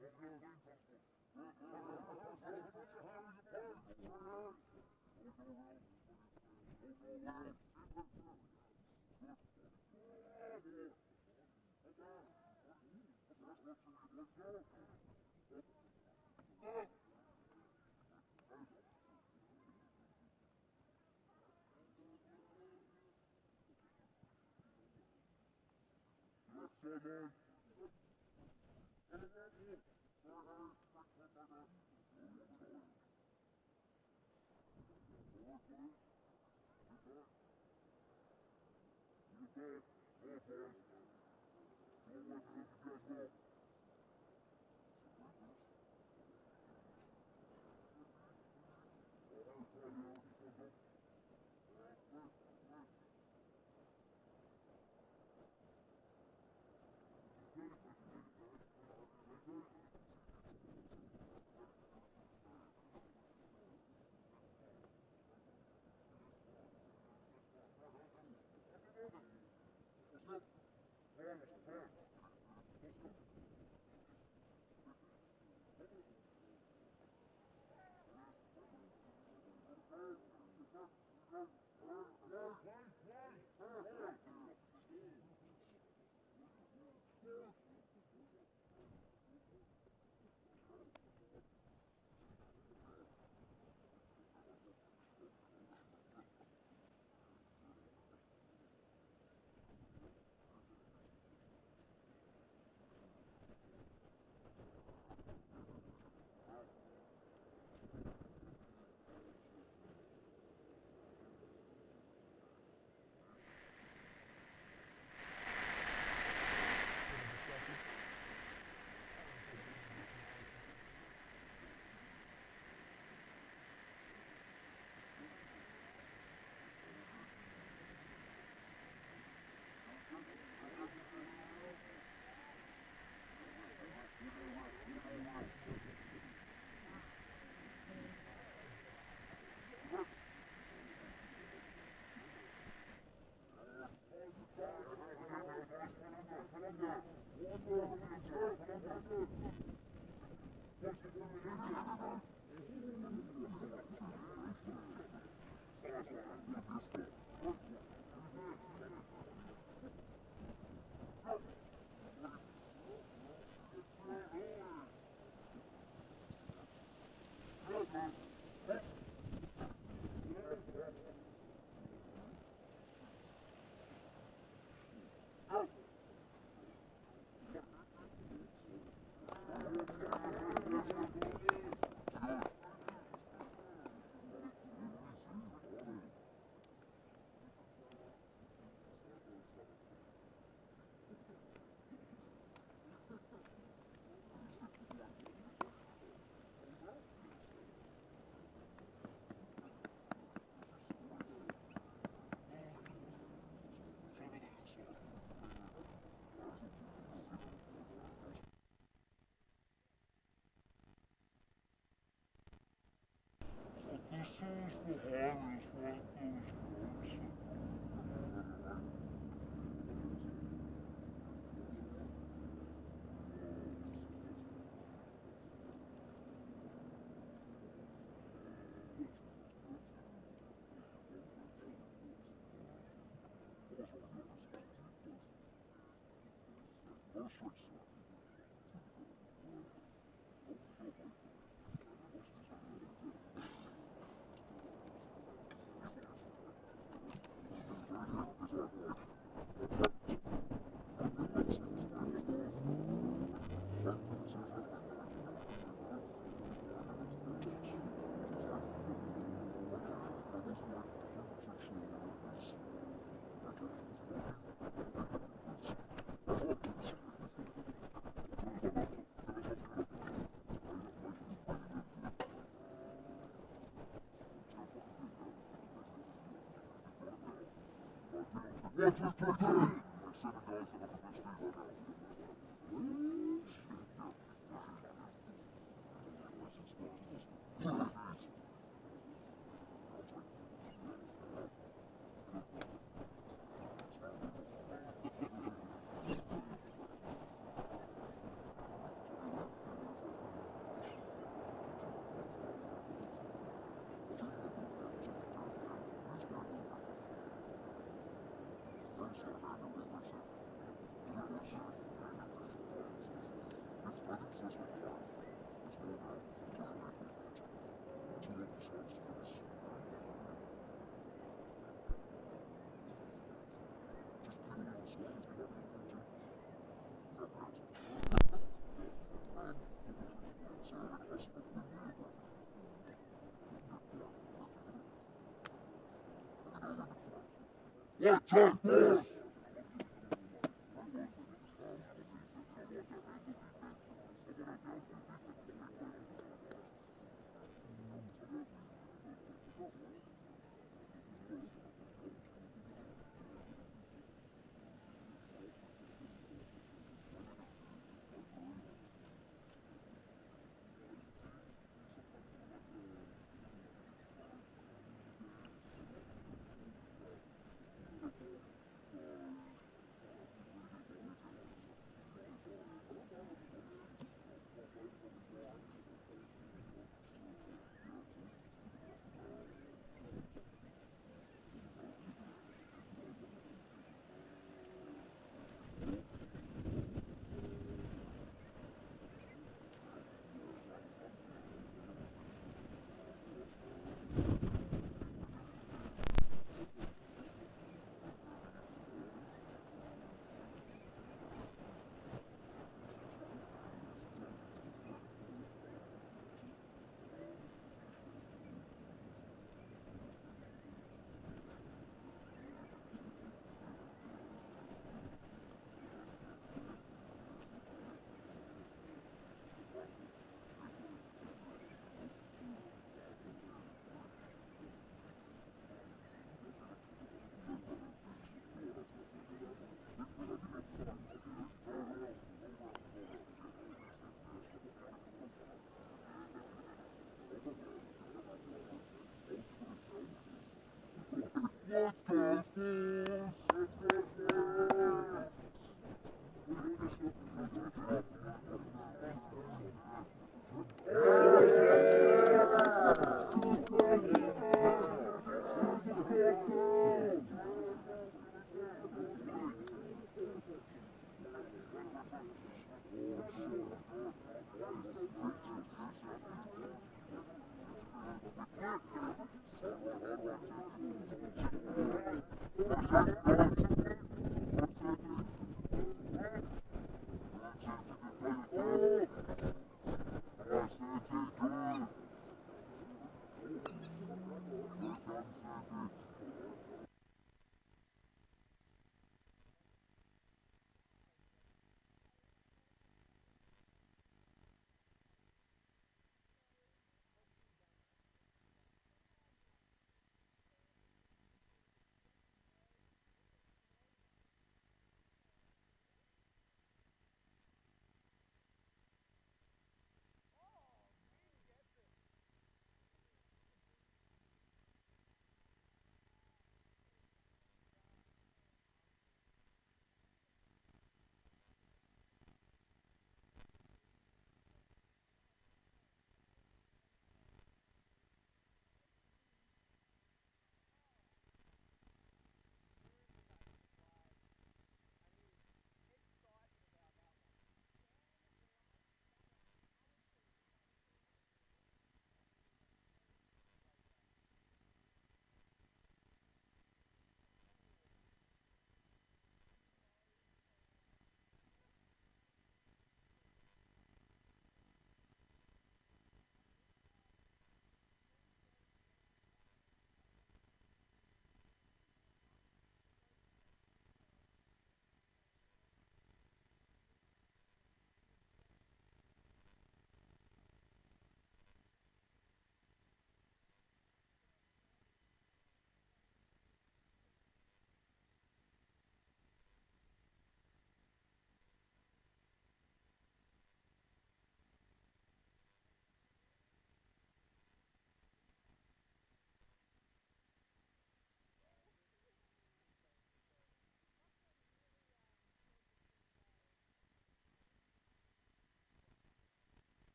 One, two, three, three. What time for?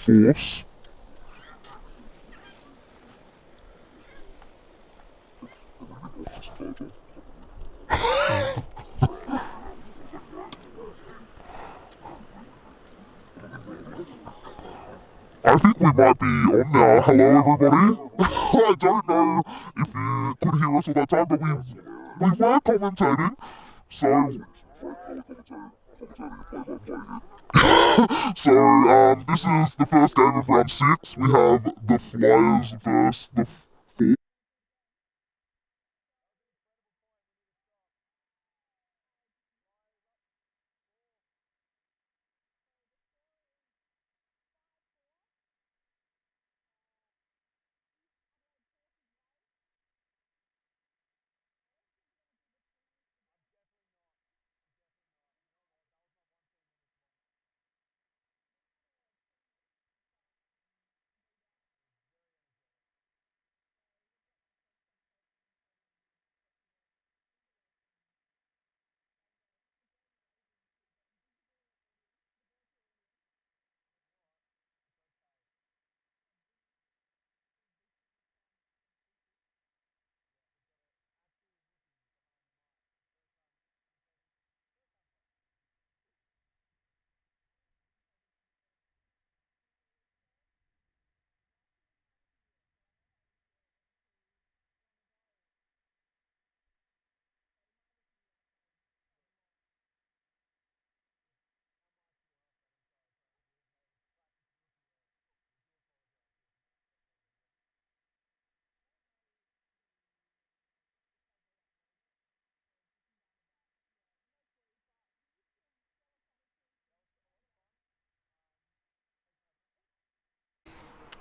force. I think we might be on now. Hello, everybody. I don't know if you could hear us all that time, but we were commentating. So, this is the first game of round 6. We have the Flyers versus the Four.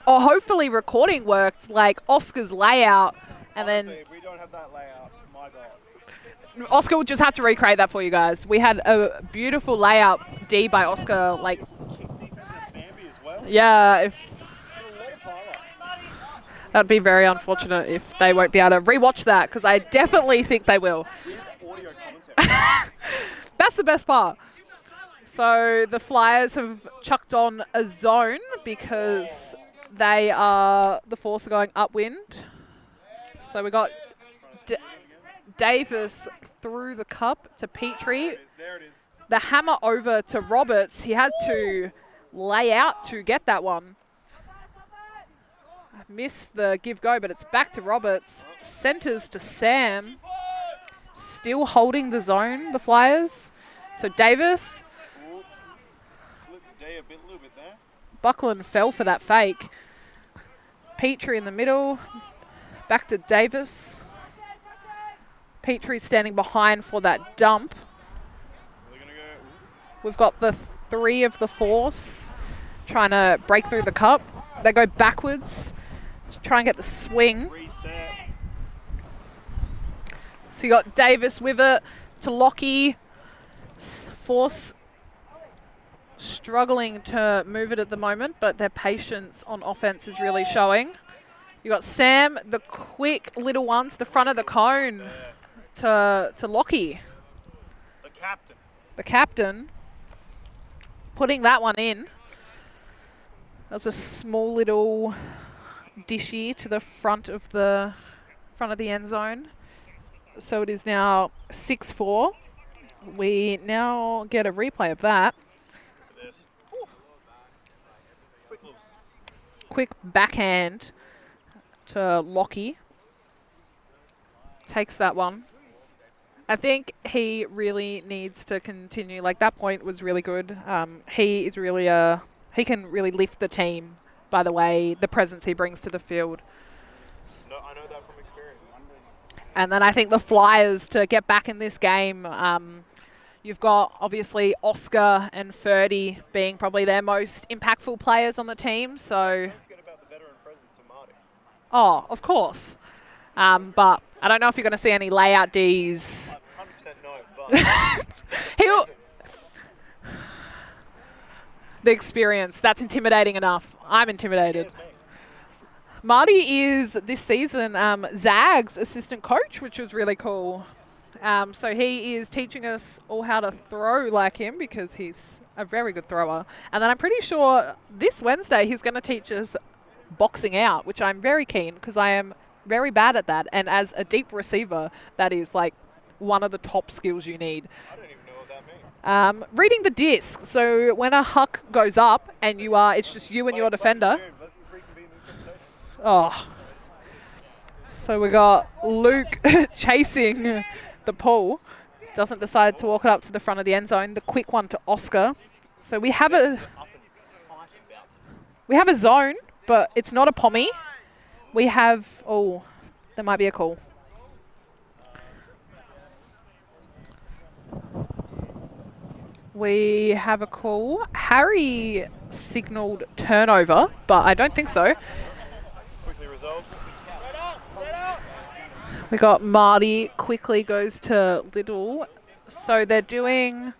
Or hopefully recording worked, like Oscar's layout, and Honestly, then if we don't have that layout, my God. Oscar will just have to recreate that for you guys. We had a beautiful layout D by Oscar, like, Kick defense at Bambi as well. yeah, if A lot of highlights. that'd be very unfortunate if they won't be able to rewatch that, because I definitely think they will. With audio commentary. That's the best part. So the Flyers have chucked on a zone because they are, the Force are going upwind. So we got Davis through the cup to Petrie. There it is. The hammer over to Roberts. He had to lay out to get that one. Missed the give go, but it's back to Roberts. Centers to Sam. Still holding the zone, the Flyers. So Davis. Ooh. Split the day a little bit there. Buckland fell for that fake. Petrie in the middle. Back to Davis. Petrie standing behind for that dump. They're gonna go. We've got the 3 of the Force trying to break through the cup. They go backwards to try and get the swing. Reset. So you got Davis with it to Lockie. Force struggling to move it at the moment, but their patience on offense is really showing. You got Sam, the quick little one to the front of the cone to Lockie, The captain. the captain, putting that one in. That was a small little dishy to the front of the end zone. So it is now 6-4. We now get a replay of that. This. Quick loose. Quick backhand to Lockie. Takes that one. I think he really needs to continue. Like, that point was really good. He is really he can really lift the team by the way, the presence he brings to the field. No, I know that from experience. And then I think the Flyers, to get back in this game, you've got obviously Oscar and Ferdy being probably their most impactful players on the team. So, Don't forget about the veteran presence of Marty. oh, of course. But I don't know if you're going to see any layout Ds. 100% no, but He'll, presence. the experience, that's intimidating enough. I'm intimidated. Scares me. Marty is this season Zag's assistant coach, which was really cool. So he is teaching us all how to throw like him because he's a very good thrower. And then I'm pretty sure this Wednesday he's going to teach us boxing out, which I'm very keen because I am very bad at that. And as a deep receiver, that is like one of the top skills you need. I don't even know what that means. Reading the disc. So when a huck goes up and you are, it's just you and your defender. Let's reconvene this conversation. Oh. So we got Luke chasing the pull. Doesn't decide to walk it up to the front of the end zone. The quick one to Oscar. So we have a zone, but it's not a pommy. We have, oh, there might be a call. We have a call. Harry signalled turnover, but I don't think so. Quickly resolved. We got Marty quickly goes to Little. So they're doing,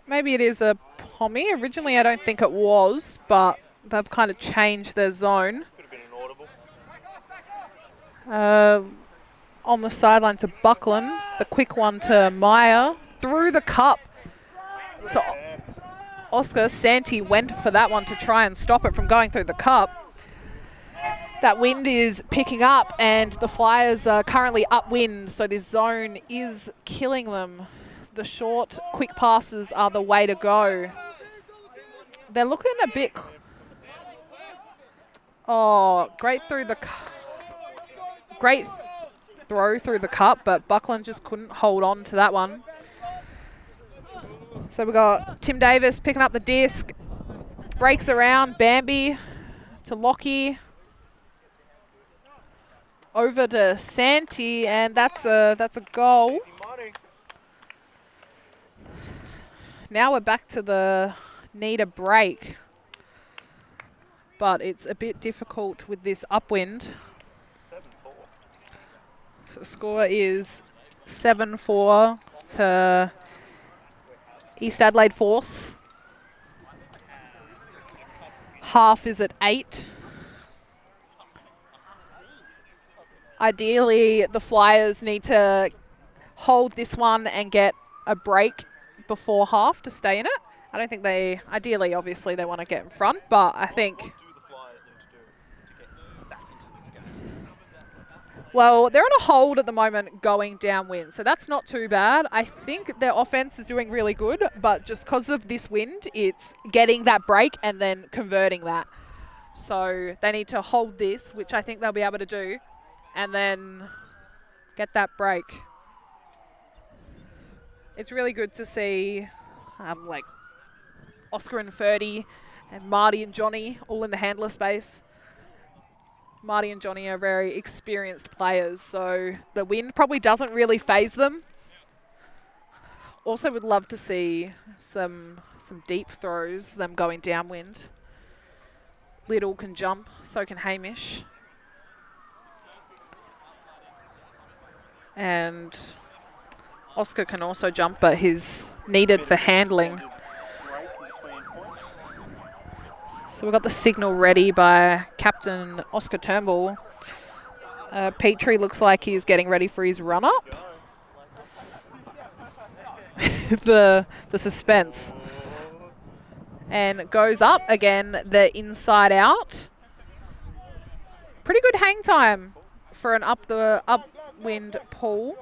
maybe it is a pommy. Originally I don't think it was, but they've kind of changed their zone. Could have been an audible. On the sideline to Buckland. The quick one to Meyer. Through the cup to Oscar. Santi went for that one to try and stop it from going through the cup. That wind is picking up and the Flyers are currently upwind, so this zone is killing them. The short, quick passes are the way to go. They're looking a bit... Oh, great through the... Great throw through the cup, but Buckland just couldn't hold on to that one. So we got Tim Davis picking up the disc. Breaks around, Bambi to Lockie. Over to Santi, and that's a goal. Now we're back to the need a break, but it's a bit difficult with this upwind. 7-4. So the score is 7-4 to East Adelaide Force. Half is at 8. Ideally, the Flyers need to hold this one and get a break before half to stay in it. I don't think they, ideally, obviously, they want to get in front, but I think... What do the Flyers need to do to get back into this game? Well, they're on a hold at the moment going downwind, so that's not too bad. I think their offense is doing really good, but just because of this wind, it's getting that break and then converting that. So they need to hold this, which I think they'll be able to do, and then get that break. It's really good to see like Oscar and Ferdy and Marty and Johnny all in the handler space. Marty and Johnny are very experienced players, so the wind probably doesn't really faze them. Also would love to see some deep throws, them going downwind. Little can jump, so can Hamish. And Oscar can also jump, but he's needed for handling. So we've got the signal ready by Captain Oscar Turnbull. Petrie looks like he's getting ready for his run-up. the suspense. And goes up again, the inside out. Pretty good hang time for an upwind pull.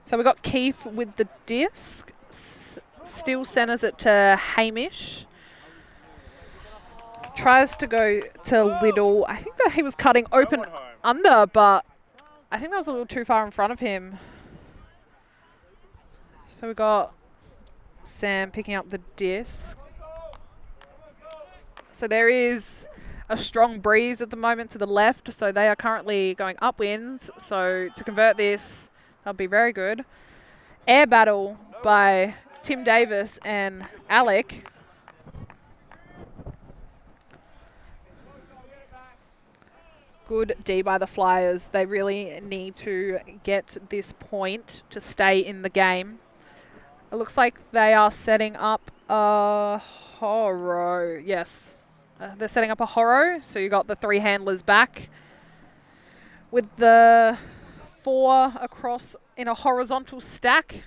So we got Keith with the disc. Still centers it to Hamish. Tries to go to Little. I think that he was cutting open under, but I think that was a little too far in front of him. So we got Sam picking up the disc. So there is a strong breeze at the moment to the left, so they are currently going upwind. So to convert this, that'll be very good. Air battle by Tim Davis and Alec. Good D by the Flyers. They really need to get this point to stay in the game. It looks like they are setting up a horo. Yes, they're setting up a horo. So you got the three handlers back with the 4 across in a horizontal stack.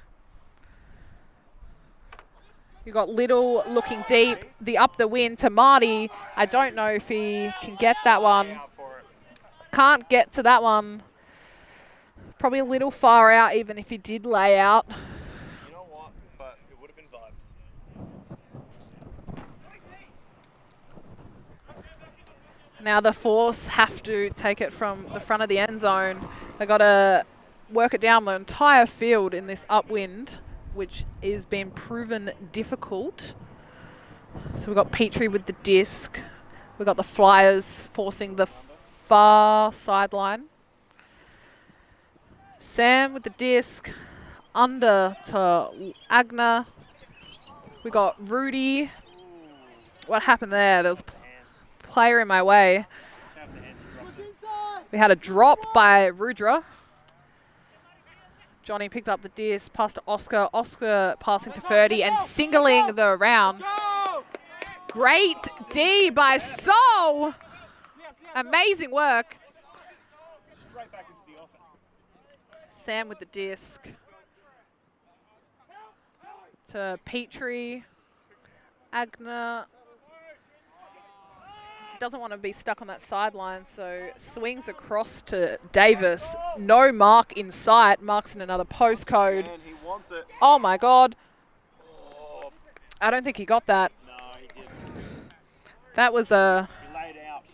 You got Little looking deep, up the win to Marty. I don't know if he can get that one. Can't get to that one. Probably a little far out, even if he did lay out. You know what? But it would have been vibes. Now the Force have to take it from the front of the end zone. They got to work it down the entire field in this upwind, which is being proven difficult. So we've got Petrie with the disc. We've got the Flyers forcing the far sideline. Sam with the disc. Under to Agner. We got Rudy. What happened there? There was a player in my way. We had a drop by Rudra. Johnny picked up the disc, passed to Oscar. Oscar passing to Ferdy and singling the round. Great D by Sol. Amazing work. Sam with the disc. To Petrie. Agner. Doesn't want to be stuck on that sideline, so swings across to Davis. No mark in sight. Marks in another postcode. And he wants it. Oh my God. I don't think he got that. No, he didn't. That was a... He laid out.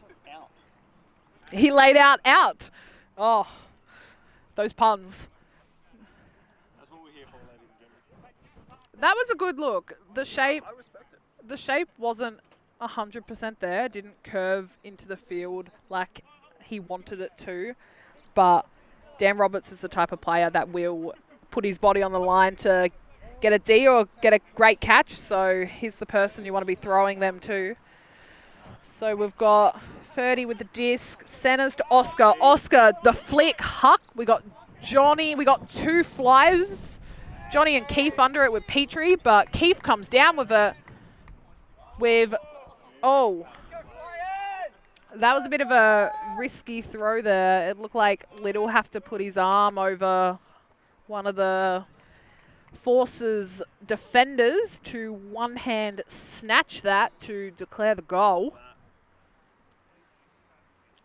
He laid out. Oh, those puns. That's what we're here for, ladies and gentlemen. That was a good look. The shape I respect it. the shape wasn't 100% there. Didn't curve into the field like he wanted it to. But Dan Roberts is the type of player that will put his body on the line to get a D or get a great catch. So he's the person you want to be throwing them to. So we've got Ferdy with the disc. Centers to Oscar. Oscar, the flick, Huck. We got Johnny. We got two Flyers. Johnny and Keith under it with Petrie, but Keith comes down with it with, oh. That was a bit of a risky throw there. It looked like Little have to put his arm over one of the Force's defenders to one-hand snatch that to declare the goal.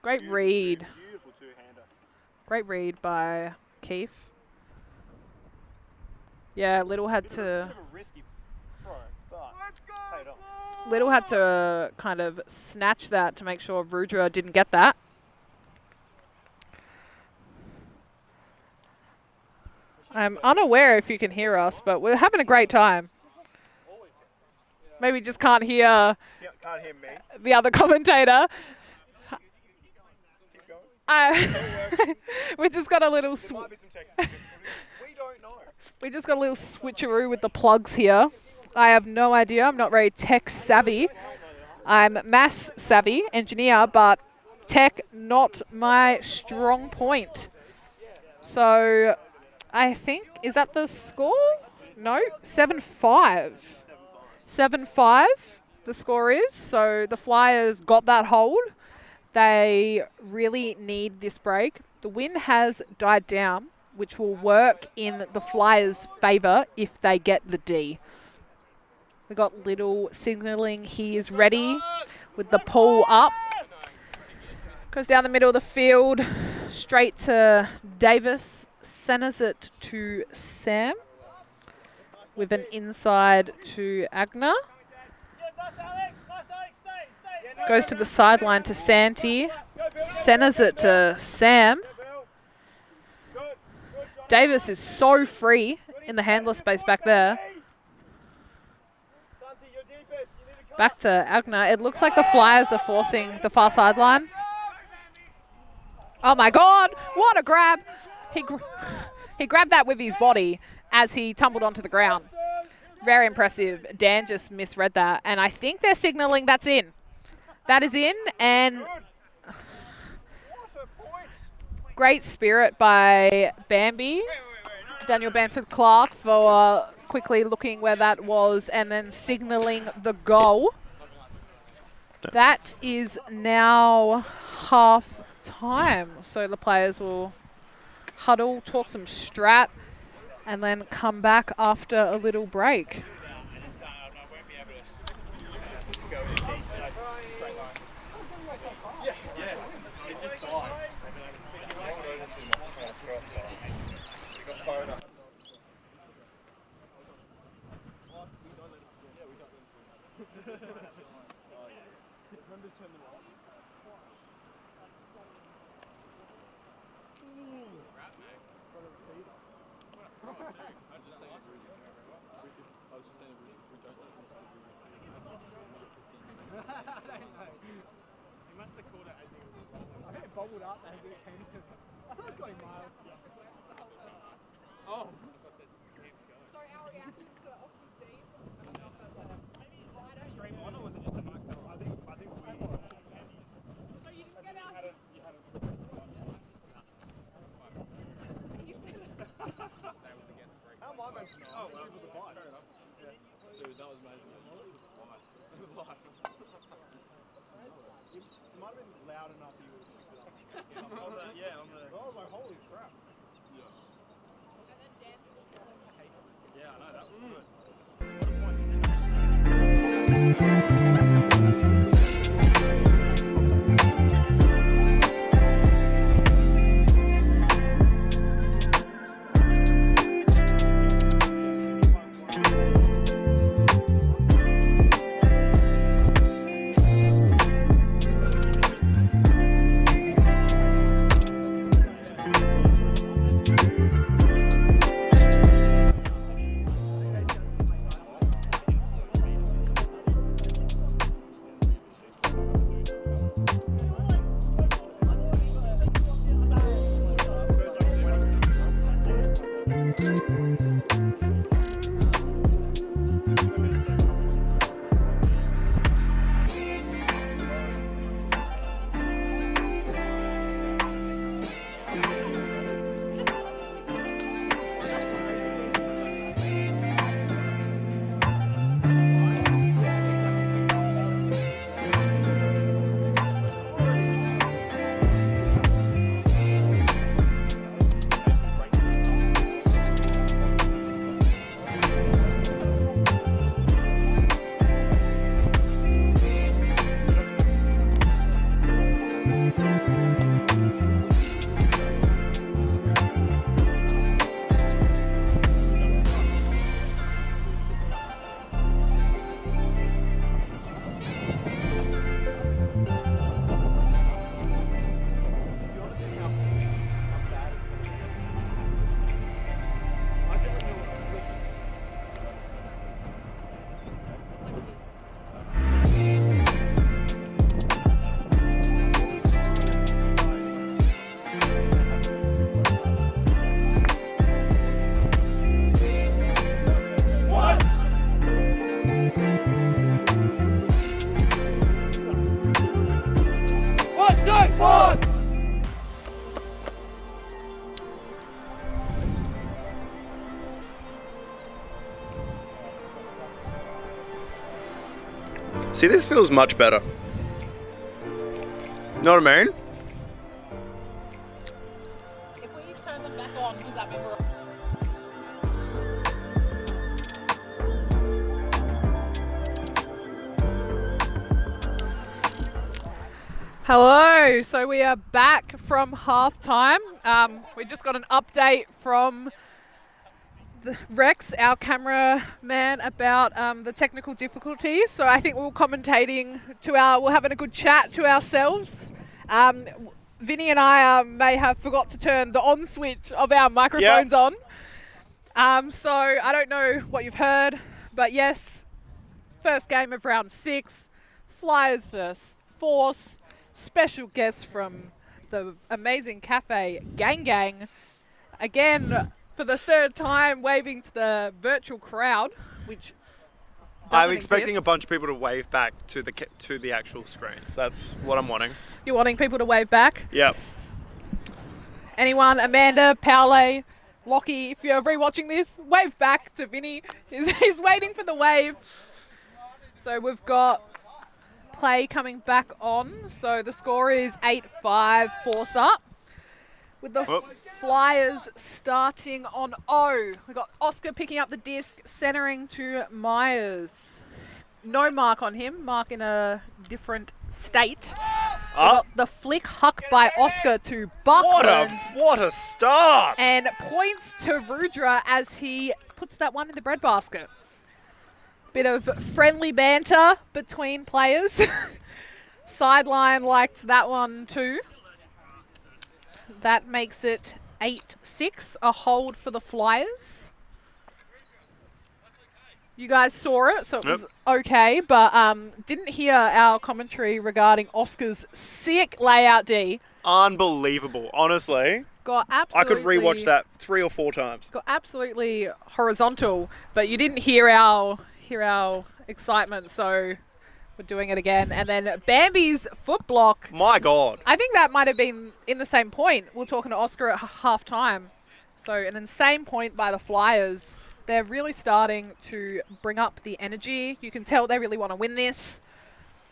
Great read. Beautiful two-hander. Great read by Keith. Yeah, Little had to... Bit of a risky throw, but paid off. Little had to kind of snatch that to make sure Rudra didn't get that. I'm unaware if you can hear us, but we're having a great time. Maybe just can't hear Yeah, can't hear me. the other commentator. Keep going. We just got a little There might be some technical difficulties. We don't know. we just got a little switcheroo with the plugs here. I have no idea. I'm not very tech savvy. I'm mass savvy engineer, but tech not my strong point. So I think, is that the score? No, 7-5. 7-5 the score is. So the Flyers got that hold. They really need this break. The wind has died down, which will work in the Flyers' favour if they get the D. We got Little signalling he is ready with the pull up. Goes down the middle of the field, straight to Davis. Centers it to Sam with an inside to Agner. Goes to the sideline to Santi. Centers it to Sam. Davis is so free in the handler space back there. Back to Agner. It looks like the Flyers are forcing the far sideline. Oh my God, what a grab. He grabbed that with his body as he tumbled onto the ground. Very impressive. Dan just misread that. And I think they're signaling that's in. That is in, and great spirit by Bambi. Daniel Bamford-Clark for quickly looking where that was and then signaling the goal. That is now half time. So the players will huddle, talk some strat, and then come back after a little break. Bubbled up as it came to. I thought it was going mild. Oh. So our reaction to Oscar's team. Stream on, or was it just a motel? I think we. So you didn't get out. You had a. How am I meant to know? Oh, well, it was a bite. Fair enough. Yeah. Dude, that was amazing. It was live. It was live. It might have been loud enough you would have picked it up. Yeah, on the. I was like, holy crap. Yeah. And then Dan. Yeah, I know, that was good. See, this feels much better. Know what I mean? If we turn them back on, does that mean we're... Hello, so we are back from halftime. We just got an update from Rex, our cameraman, about the technical difficulties. So I think we're commentating we're having a good chat to ourselves. Vinny and I may have forgot to turn the on switch of our microphones on. So I don't know what you've heard, but yes, first game of round 6, Flyers versus Force, special guest from the amazing cafe Gang Gang. Again, for the third time, waving to the virtual crowd, which I'm expecting exist. a bunch of people to wave back to the actual screens. That's what I'm wanting. You're wanting people to wave back? Yep. Anyone? Amanda, Paule, Lockie, if you're rewatching this, wave back to Vinny. He's waiting for the wave. So we've got play coming back on. So the score is 8-5, Force up. With the Flyers starting on O. We got Oscar picking up the disc, centering to Myers. No mark on him. Mark in a different state. We got the flick huck by Oscar to Buckland. What a start! And points to Rudra as he puts that one in the breadbasket. Bit of friendly banter between players. Sideline liked that one too. That makes it 8-6, a hold for the Flyers. You guys saw it, so it was okay, but didn't hear our commentary regarding Oscar's sick layout D. Unbelievable, honestly. Got absolutely, I could rewatch that 3 or 4 times. Got absolutely horizontal, but you didn't hear our excitement, so we're doing it again. And then Bambi's foot block. My God. I think that might have been in the same point. We're talking to Oscar at half time. So an insane point by the Flyers. They're really starting to bring up the energy. You can tell they really want to win this.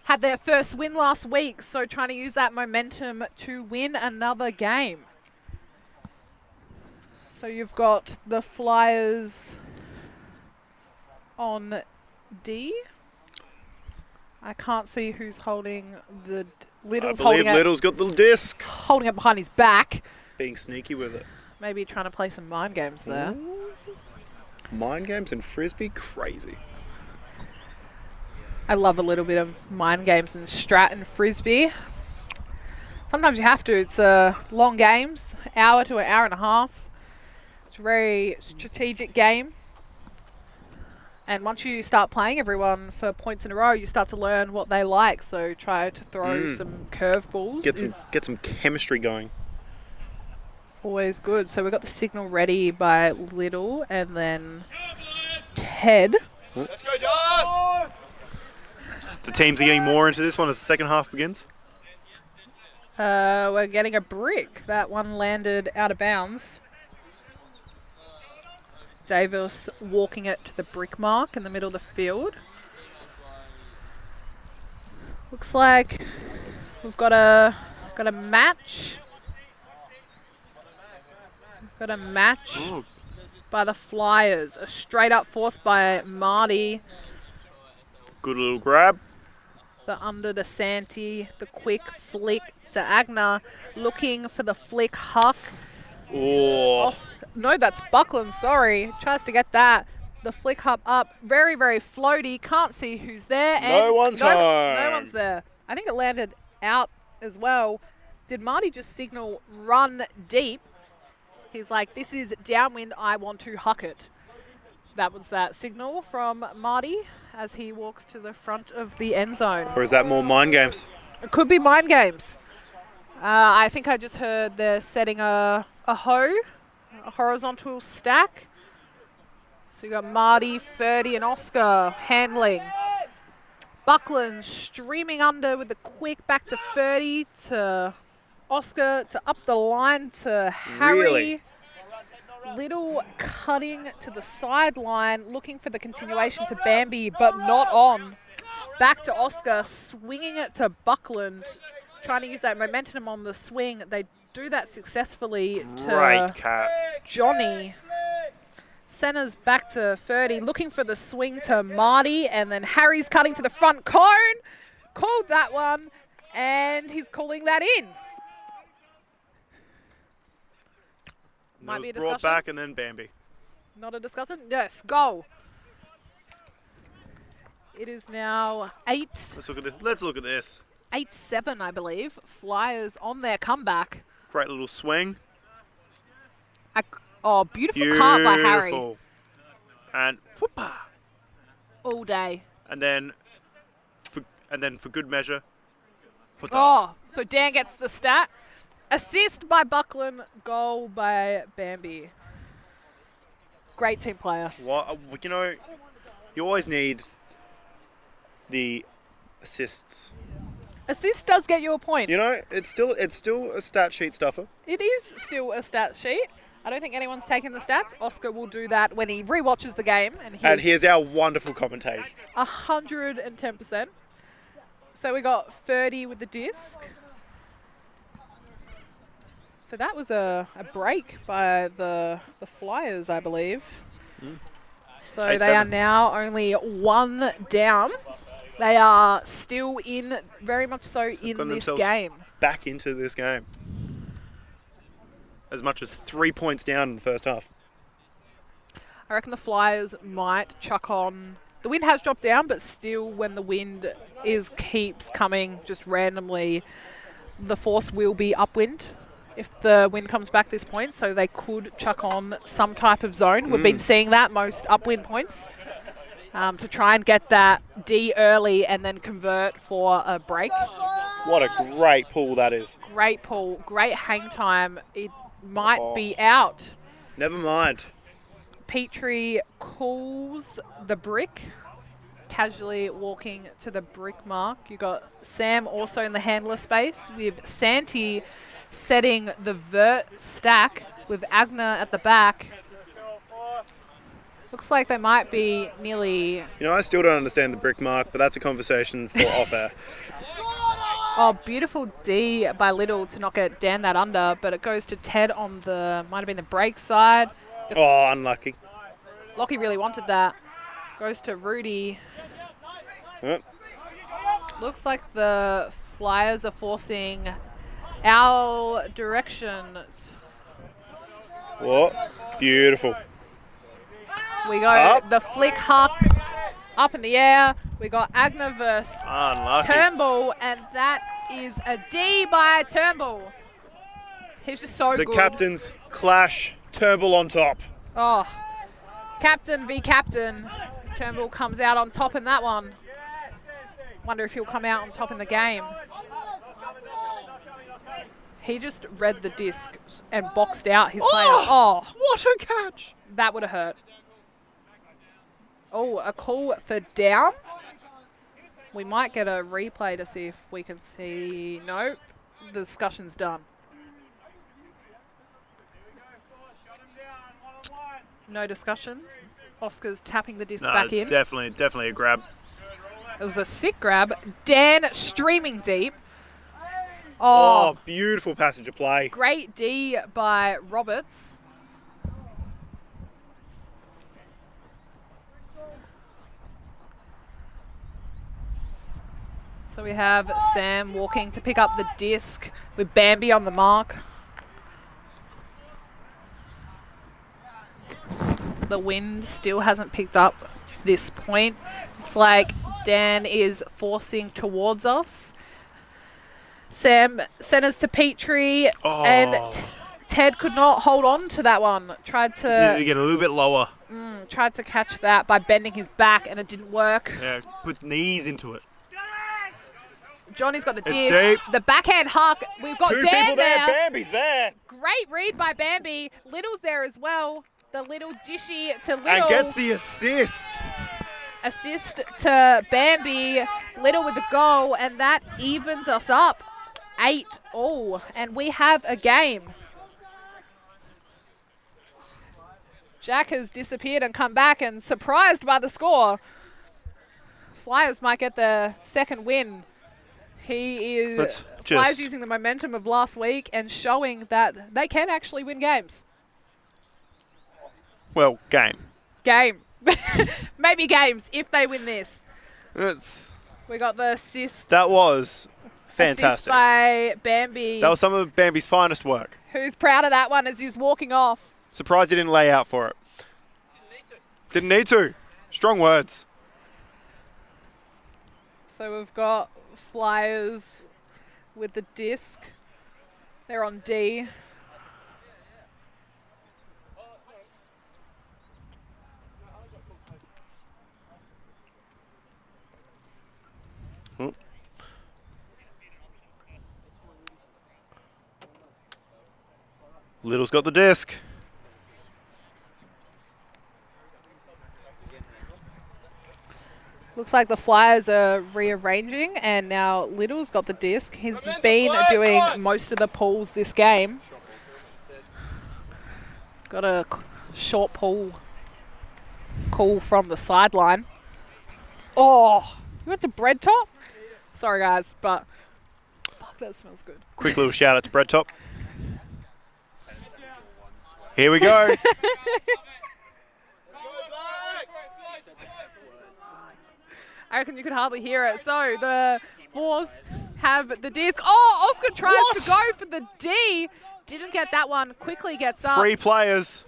Had their first win last week, so trying to use that momentum to win another game. So you've got the Flyers on D. I can't see who's holding the Little's I believe holding Little's got the disc. holding it behind his back. Being sneaky with it. Maybe trying to play some mind games there. Mind games and Frisbee, crazy. I love a little bit of mind games and strat and Frisbee. Sometimes you have to. It's long games, hour to an hour and a half. It's a very strategic game. And once you start playing everyone for points in a row, you start to learn what they like. So try to throw some curveballs. Get some chemistry going. Always good. So we've got the signal ready by Little and then Ted. Let's go, Dad! The teams are getting more into this one as the second half begins. We're getting a brick. That one landed out of bounds. Davis walking it to the brick mark in the middle of the field. Looks like we've got a match. Got a match by the Flyers. A straight up force by Marty. Good little grab. The under to Santi. The quick flick to Agner. Looking for the flick huck. Oh. No, that's Buckland, sorry. Tries to get that. The flick up. Very, very floaty. Can't see who's there. And No one's home. No one's there. I think it landed out as well. Did Marty just signal run deep? He's like, this is downwind, I want to huck it. That was that signal from Marty as he walks to the front of the end zone. Or is that more mind games? It could be mind games. I think I just heard they're setting a horizontal stack. So you got Marty, Ferdy and Oscar handling. Buckland streaming under with the quick back to Ferdy to Oscar to up the line to Harry. Really? Little cutting to the sideline, looking for the continuation to Bambi, but not on. Back to Oscar, swinging it to Buckland, trying to use that momentum on the swing. They do that successfully Great to cap. Johnny. Centers back to Ferdy, looking for the swing to Marty, and then Harry's cutting to the front cone. Called that one, and he's calling that in. Might be a discussion. Brought back and then Bambi. Not a discussion? Yes, goal. It is now 8. Let's look at this. 8-7, I believe. Flyers on their comeback. Great little swing. Beautiful cart by Harry. Beautiful. And whoopah. All day. And then for good measure. So Dan gets the stat. Assist by Buckland, goal by Bambi. Great team player. You know, you always need the assists. Assist does get you a point. You know, it's still a stat sheet stuffer. It is still a stat sheet. I don't think anyone's taken the stats. Oscar will do that when he rewatches the game. And here's our wonderful commentation. 110%. So we got 30 with the disc. So that was a break by the Flyers, I believe. So 8-7. they are now only 1 down. They are still very much so in Gotten this themselves game. back into this game. As much as 3 points down in the first half. I reckon the Flyers might chuck on. The wind has dropped down, but still when the wind keeps coming just randomly, the force will be upwind if the wind comes back this point, so they could chuck on some type of zone. We've been seeing that most upwind points to try and get that D early and then convert for a break. What a great pull that is. Great pull, great hang time. It might be out. Never mind. Petrie calls the brick, casually walking to the brick mark. You got Sam also in the handler space with Santi setting the vert stack with Agner at the back. Looks like they might be nearly... You know, I still don't understand the brick mark, but that's a conversation for off air. Oh, beautiful D by Little to not get Dan that under, but it goes to Ted on the, might have been the break side. Oh, unlucky. Lockie really wanted that. Goes to Rudy. Yep. Looks like the Flyers are forcing our direction. What? Beautiful. We go Up. the flick huck up in the air. We got Agner versus Unlucky. Turnbull, and that is a D by Turnbull. He's just so The good. captains clash. Turnbull on top. Oh, captain v captain. Turnbull comes out on top in that one. Wonder if he'll come out on top in the game. He just read the disc and boxed out his player. Oh, What a catch. that would have hurt. Oh, a call for down. We might get a replay to see if we can see. Nope, the discussion's done. No discussion. Oscar's tapping the disc back in. Definitely a grab. It was a sick grab. Dan streaming deep. Oh, Oh, beautiful passage of play. great D by Roberts. So we have Sam walking to pick up the disc with Bambi on the mark. The wind still hasn't picked up this point. Looks like Dan is forcing towards us. Sam centers to Petrie, and Ted could not hold on to that one. Tried Just needed to to get a little bit lower. catch that by bending his back, and it didn't work. Yeah, put knees into it. Johnny's got the It's disc. deep. The backhand huck. We've got Two Dan people there. there. Bambi's there. Great read by Bambi. Little's there as well. The little dishy to Little. And gets the assist. Assist to Bambi. Little with the goal, and that evens us up 8-all, and we have a game. Jack has disappeared and come back and surprised by the score. Flyers might get the second win. He is Let's Flyers just- using the momentum of last week and showing that they can actually win games. Well, game. Game. Maybe games if they win this. That's, We got the assist. that was Assist fantastic. by Bambi. That was some of Bambi's finest work. Who's proud of that one as he's walking off. Surprised he didn't lay out for it. Didn't need to. Strong words. So we've got Flyers with the disc. They're on D. Oh. Little's got the disc. Looks like the Flyers are rearranging, and now Little's got the disc. He's been doing most of the pulls this game. Got a short pull call from the sideline. Oh, you went to Bread Top? Sorry, guys, but fuck, that smells good. Quick little shout out to Bread Top. Here we go. I reckon you could hardly hear it. So the Force have the disc. Oh, Oscar tries to go for the D. Didn't get that one. Quickly gets up. 3 players.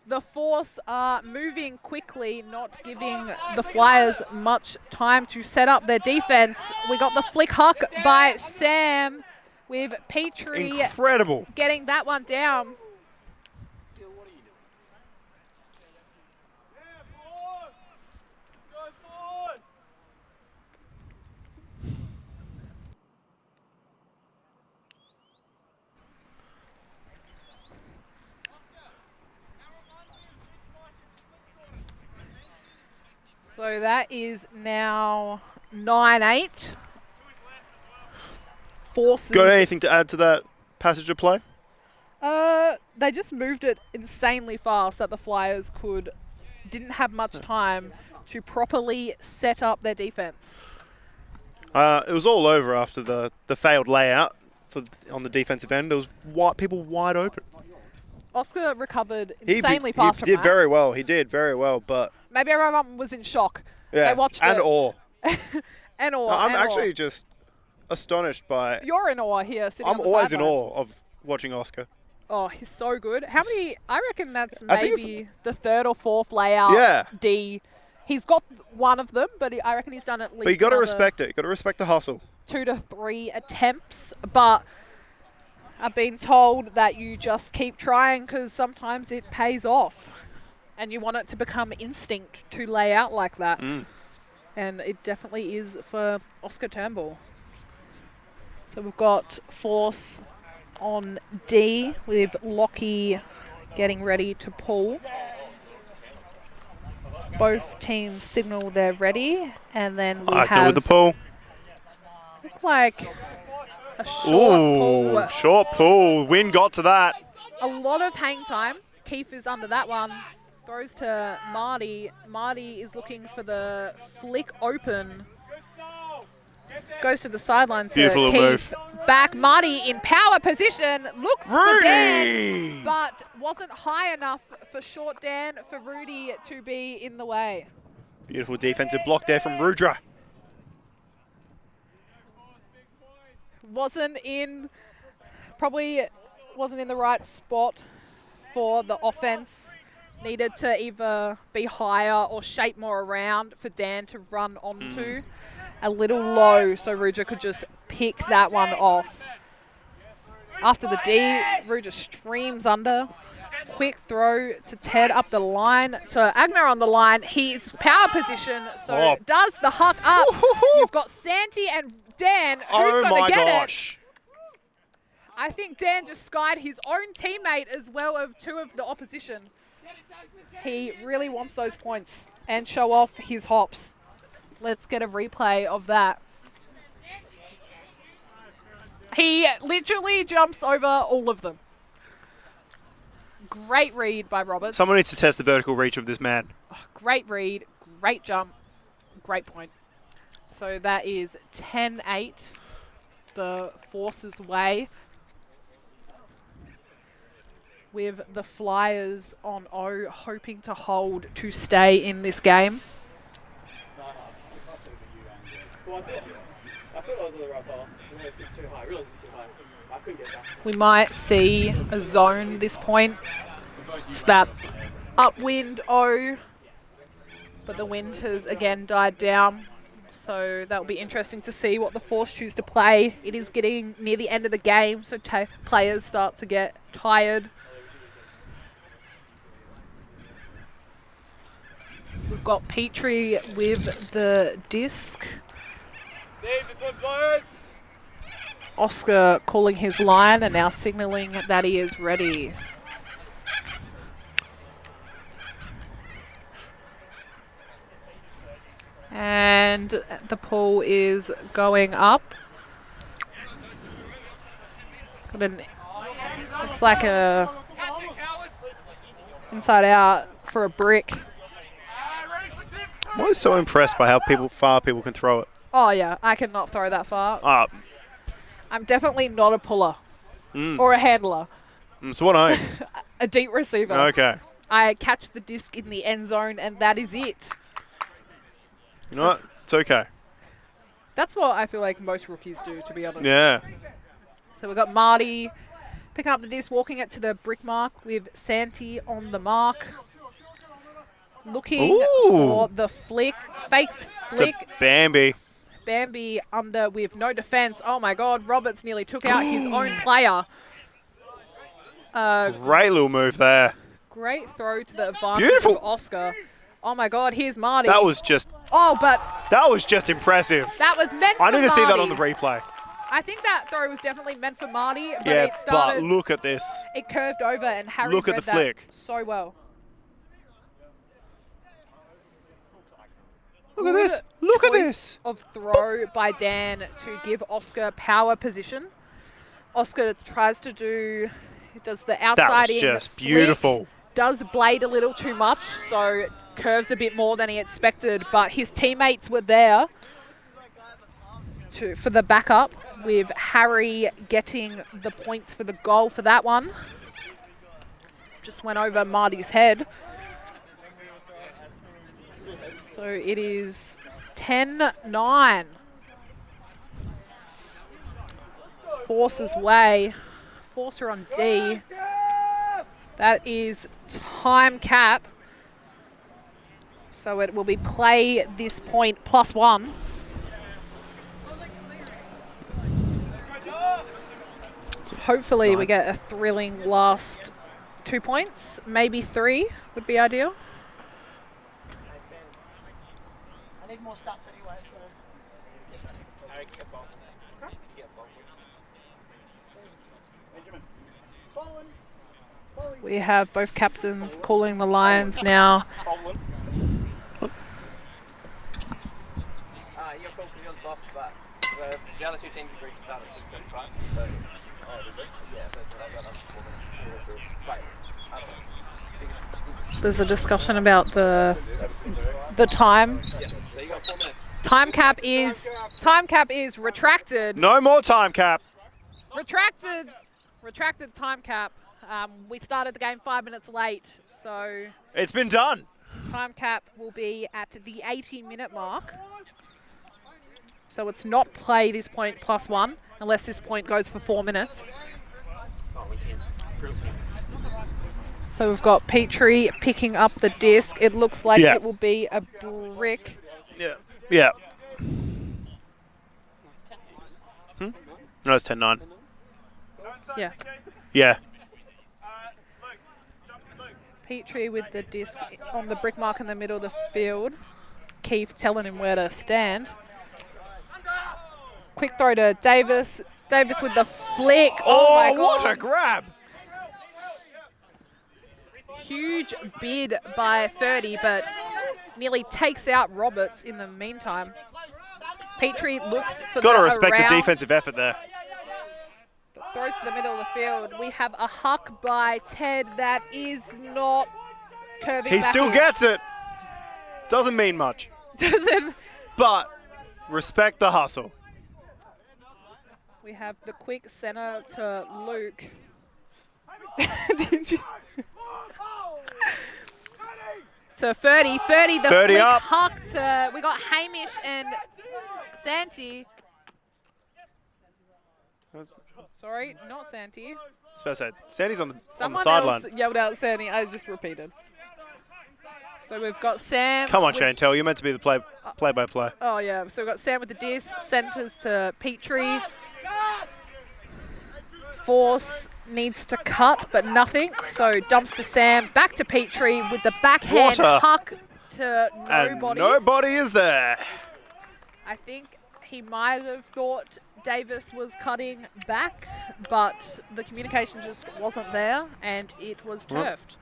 The Force are moving quickly, not giving the Flyers much time to set up their defense. We got the flick huck by Sam with Petrie Incredible. getting that one down. So that is now 9-8. Forces. Got anything to add to that passage of play? They just moved it insanely fast that the Flyers didn't have much time to properly set up their defense. It was all over after the failed layout on the defensive end. There was people wide open. Oscar recovered insanely fast. He did very well. He did very well, but maybe everyone was in shock. yeah, They watched and it. awe. And awe. I'm and actually awe. just astonished by. You're in awe here. Sitting I'm on the always in sideline. awe of watching Oscar. Oh, he's so good. How many? I reckon that's I think maybe the 3rd or 4th layout. Yeah. D. He's got one of them, but I reckon he's done at least. But you got to another respect it. You got to respect the hustle. 2 to 3 attempts, but I've been told that you just keep trying because sometimes it pays off and you want it to become instinct to lay out like that. And it definitely is for Oscar Turnbull. So we've got Force on D with Lockie getting ready to pull. Both teams signal they're ready, and then we Go have with the pull. look like a short pull. Ooh, short pull. Wind got to that. A lot of hang time. Keith is under that one. Throws to Marty. Marty is looking for the flick open. Goes to the sideline to Beautiful little Keith. Back. Marty in power position. Looks for Dan, Rudy! but wasn't high enough for short Dan, for Rudy to be in the way. Beautiful defensive block there from Rudra. Probably wasn't in the right spot for the offense. Needed to either be higher or shape more around for Dan to run onto. A little low, so Rudra could just pick that one off. After the D, Rudra streams under. Quick throw to Ted up the line. To Agner on the line. He's power position, so does the huck up. You've got Santi and Dan. Who's going to get it? I think Dan just skied his own teammate as well as 2 of the opposition. He really wants those points and show off his hops. Let's get a replay of that. He literally jumps over all of them. Great read by Roberts. Someone needs to test the vertical reach of this man. Great read, great jump, great point. So that is 10-8, the Force's way. With the Flyers on O, hoping to hold to stay in this game. We might see a zone this point. It's that upwind O, but the wind has again died down. So that will be interesting to see what the Force choose to play. It is getting near the end of the game, so players start to get tired. We've got Petrie with the disc. Oscar calling his line and now signalling that he is ready. And the pull is going up. Looks like a inside out for a brick. I'm always so impressed by how far people can throw it. Oh yeah, I cannot throw that far. I'm definitely not a puller or a handler. So what I am. a deep receiver. Okay. I catch the disc in the end zone, and that is it. You know what? It's okay. That's what I feel like most rookies do, to be honest. Yeah. So we've got Marty picking up the disc, walking it to the brick mark with Santi on the mark. Looking Ooh. for the flick, fakes flick. To Bambi. Bambi under with no defense. Oh my God, Roberts nearly took out his own player. Great little move there. Great throw to the advantage Beautiful. of Oscar. Oh my God, here's Marty. That was just impressive. That was meant for I need to see that on Marty. the replay. I think that throw was definitely meant for Marty, but Yeah, it started. but look at this. It curved over, and Harry Look at read the that flick. so well. Look at this. Look at Choice this. of throw by Dan to give Oscar power position. Oscar tries to do, does the That outside was in just flick, beautiful. does blade a little too much, so curves a bit more than he expected, but his teammates were there for the backup, with Harry getting the points for the goal for that one. Just went over Marty's head. So it is 10-9. Force's way. Forcer on D. That is time cap. So it will be play this point +1. Hopefully we get a thrilling last 2 points. Maybe 3 would be ideal. I need more stats anyway, so. We have both captains calling the lines now. You're close to the other boss, but the other two teams agreed to start at 6:35. So, yeah, There's a discussion about the time. so you got 4 minutes. Time cap is retracted. No more time cap. Retracted time cap. We started the game 5 minutes late, so It's been done. time cap will be at the 80-minute mark. So it's not play this point +1 unless this point goes for 4 minutes. So we've got Petrie picking up the disc. It looks like Yeah. it will be a brick. Yeah. Yeah. No, it's 10-9. Yeah. Yeah. Petrie with the disc on the brick mark in the middle of the field. Keith telling him where to stand. Quick throw to Davis. Davis with the flick. Oh my God. What a grab. Huge bid by 30, but nearly takes out Roberts in the meantime. Petrie looks for Got to the respect around, the defensive effort there. but throws to the middle of the field. We have a huck by Ted that is not curving He back still in. gets it. Doesn't mean much. Doesn't. But respect the hustle. We have the quick center to Luke. To 30, the 30 flick up. huck to, we got Hamish and Santi. Sorry, not Santi. It's fair to say. Sandy's on the Someone sideline. else yelled out Santi, I just repeated. So we've got Sam. Come on, with- Chantel. You're meant to be the play-by-play. Oh yeah, so we've got Sam with the disc, centers to Petrie. Force needs to cut, but nothing. So dumps to Sam, back to Petrie with the backhand What a- huck to And nobody. nobody is there. I think he might have thought Davis was cutting back, but the communication just wasn't there, and it was turfed.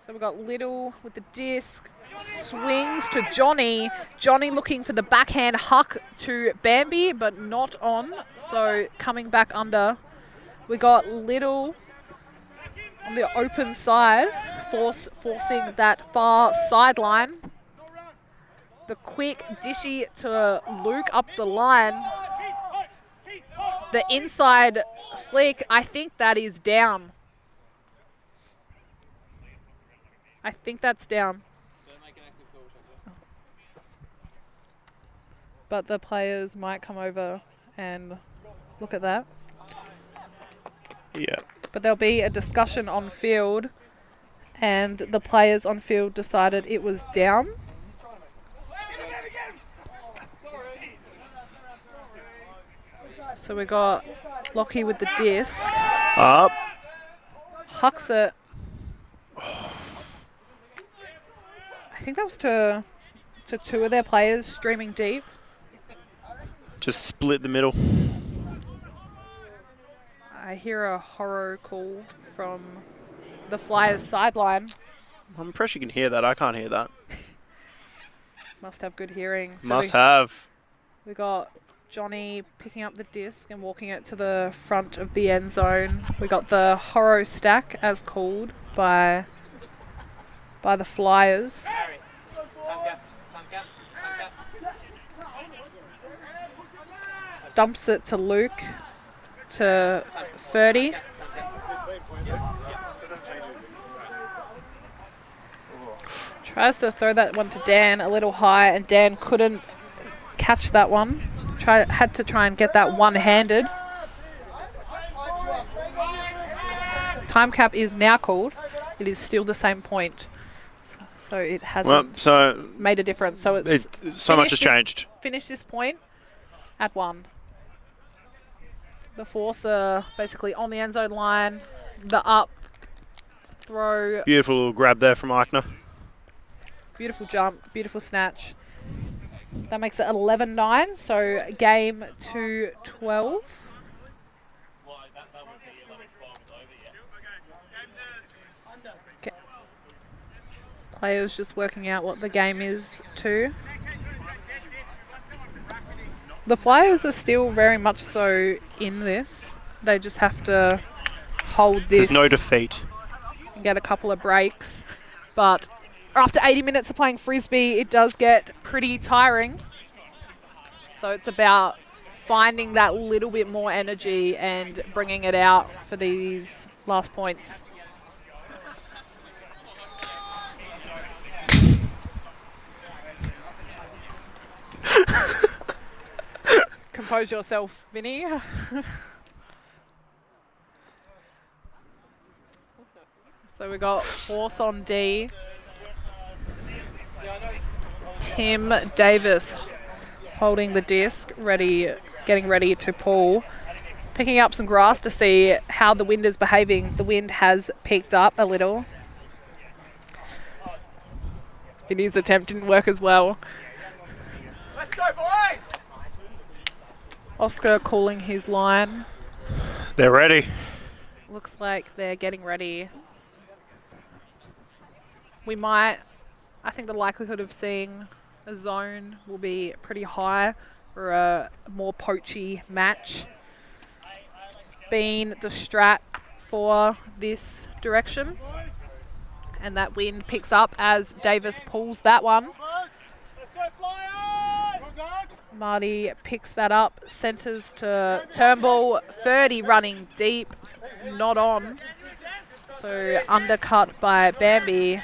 So we've got Little with the disc, swings to Johnny. Johnny looking for the backhand huck to Bambi, but not on. So coming back under, we got Little on the open side, forcing that far sideline. The quick dishy to Luke up the line. The inside flick, I think that is down. I think that's down. But the players might come over and look at that. Yeah. But there'll be a discussion on field, and the players on field decided it was down. So we got Lockie with the disc. Up. Hucks it. I think that was to two of their players streaming deep. Just split the middle. I hear a horror call from the Flyers sideline. I'm impressed you can hear that. I can't hear that. Must have good hearing. So Must have. We got Johnny picking up the disc and walking it to the front of the end zone. We got the horror stack as called by the Flyers. Dumps it to Luke to 30. Tries to throw that one to Dan a little high, and Dan couldn't catch that one. Had to try and get that one-handed. Time cap is now called. It is still the same point. So it hasn't made a difference. So it's so much has changed. Finish this point at 1. The Force are basically on the end zone line. The up throw. Beautiful little grab there from Eichner. Beautiful jump. Beautiful snatch. That makes it 11-9. So game to 12. Okay. Players just working out what the game is too. The Flyers are still very much so in this. They just have to hold this. There's no defeat. And get a couple of breaks. But after 80 minutes of playing Frisbee, it does get pretty tiring. So it's about finding that little bit more energy and bringing it out for these last points. Compose yourself, Vinny. So we got Force on D. Tim Davis holding the disc, getting ready to pull. Picking up some grass to see how the wind is behaving. The wind has picked up a little. Vinny's attempt didn't work as well. Let's go, boys! Oscar calling his line. They're ready. Looks like they're getting ready. I think the likelihood of seeing a zone will be pretty high for a more poachy match. It's been the strat for this direction. And that wind picks up as Davis pulls that one. Let's go, Flyers! Marty picks that up, centres to Turnbull, 30 running deep, not on. So undercut by Bambi.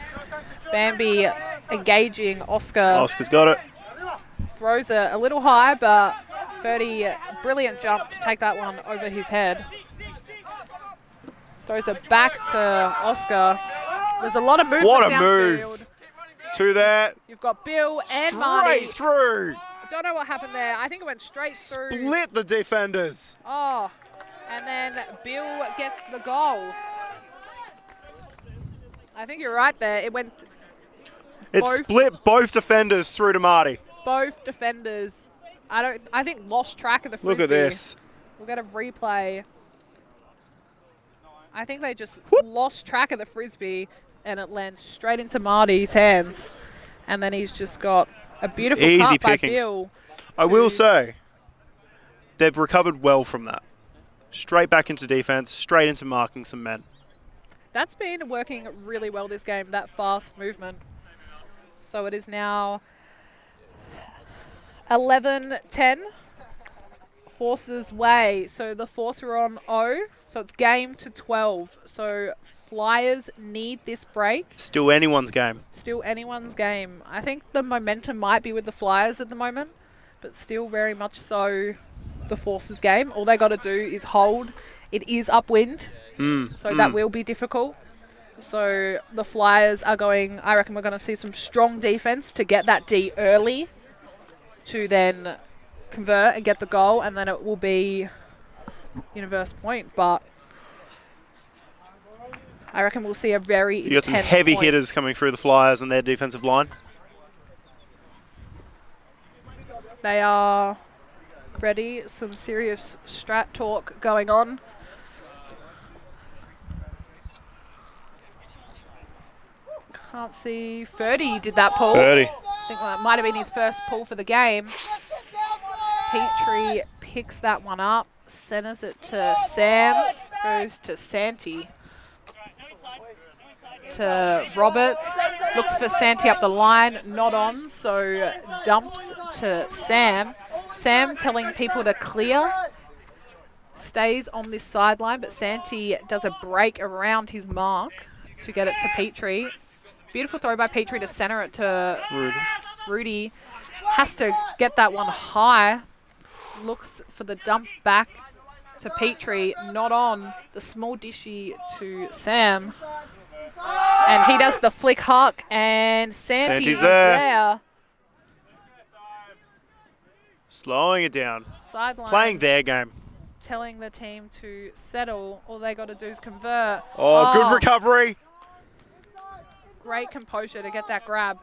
Bambi engaging Oscar. Oscar's got it. Throws it a little high, but 30, brilliant jump to take that one over his head. Throws it back to Oscar. There's a lot of movement What a downfield. move. To that. You've got Bill and Marty. Straight through. Don't know what happened there. I think it went straight through. Split the defenders. Oh, and then Bill gets the goal. I think you're right there. It went. It split both defenders through to Marty. Both defenders. I think lost track of the Frisbee. Look at this. We'll get a replay. I think they just lost track of the Frisbee and it lands straight into Marty's hands. And then he's just got a beautiful Easy cut pickings. by Bill. I will say, they've recovered well from that. Straight back into defense, straight into marking some men. That's been working really well this game, that fast movement. So it is now 11-10 Force's way. So the Force are on 0. So it's game to 12. So Flyers need this break. Still anyone's game. Still anyone's game. I think the momentum might be with the Flyers at the moment, but still very much so the Force's game. All they got to do is hold. It is upwind, so that will be difficult. So the Flyers are going, I reckon we're going to see some strong defense to get that D early to then convert and get the goal, and then it will be universe point. But I reckon we'll see a very You got some heavy hitters coming through the Flyers and their defensive line. They are ready. Some serious strat talk going on. Can't see. 30 did that pull. 30. I think that might have been his first pull for the game. Petrie picks that one up, centers it to Sam, goes to Santi. To Roberts, looks for Santi up the line, not on, so dumps to Sam. Sam telling people to clear, stays on this sideline, but Santi does a break around his mark to get it to Petrie. Beautiful throw by Petrie to center it to Rudy. Has to get that one high. Looks for the dump back to Petrie, not on. The small dishy to Sam. And he does the flick huck, and Santi is there. Slowing it down. Sideline. Playing their game. Telling the team to settle. All they got to do is convert. Oh, good recovery. Great composure to get that grab.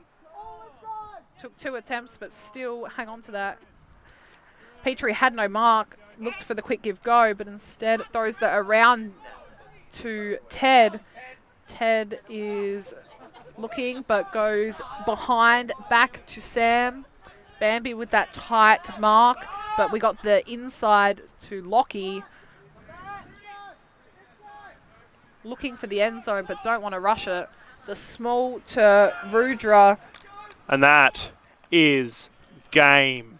Took 2 attempts, but still hang on to that. Petrie had no mark. Looked for the quick give go, but instead throws the around to Ted. Ted is looking, but goes behind, back to Sam. Bambi with that tight mark, but we got the inside to Lockie. Looking for the end zone, but don't want to rush it. The small to Rudra. And that is game.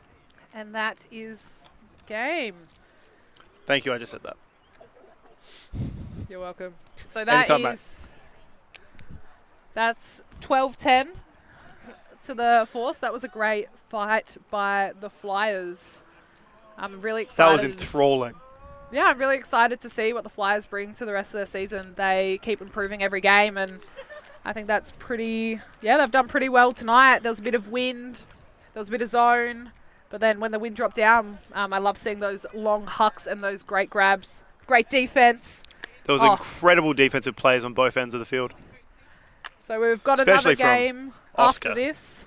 And that is game. Thank you, I just said that. You're welcome. So that Anytime, is... That's 12-10 to the Force. That was a great fight by the Flyers. I'm really excited. That was enthralling. Yeah, I'm really excited to see what the Flyers bring to the rest of their season. They keep improving every game, and I think that's pretty... Yeah, they've done pretty well tonight. There was a bit of wind. There was a bit of zone. But then when the wind dropped down, I love seeing those long hucks and those great grabs. Great defense. There was incredible defensive plays on both ends of the field. So we've got Especially another game Oscar. after this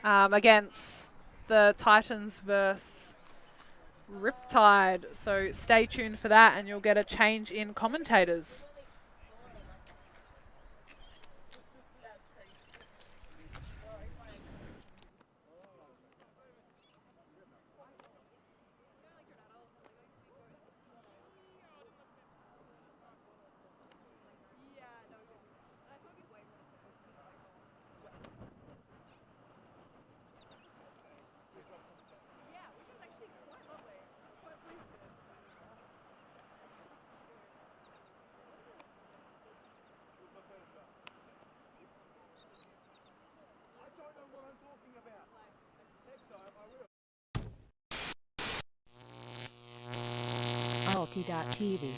against the Titans versus Riptide. So stay tuned for that, and you'll get a change in commentators. ULTI.TV.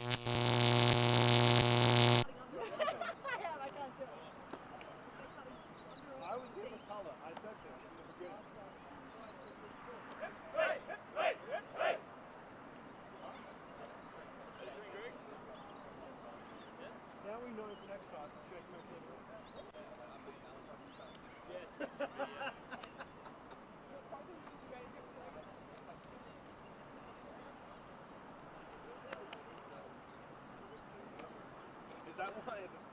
Is that why it's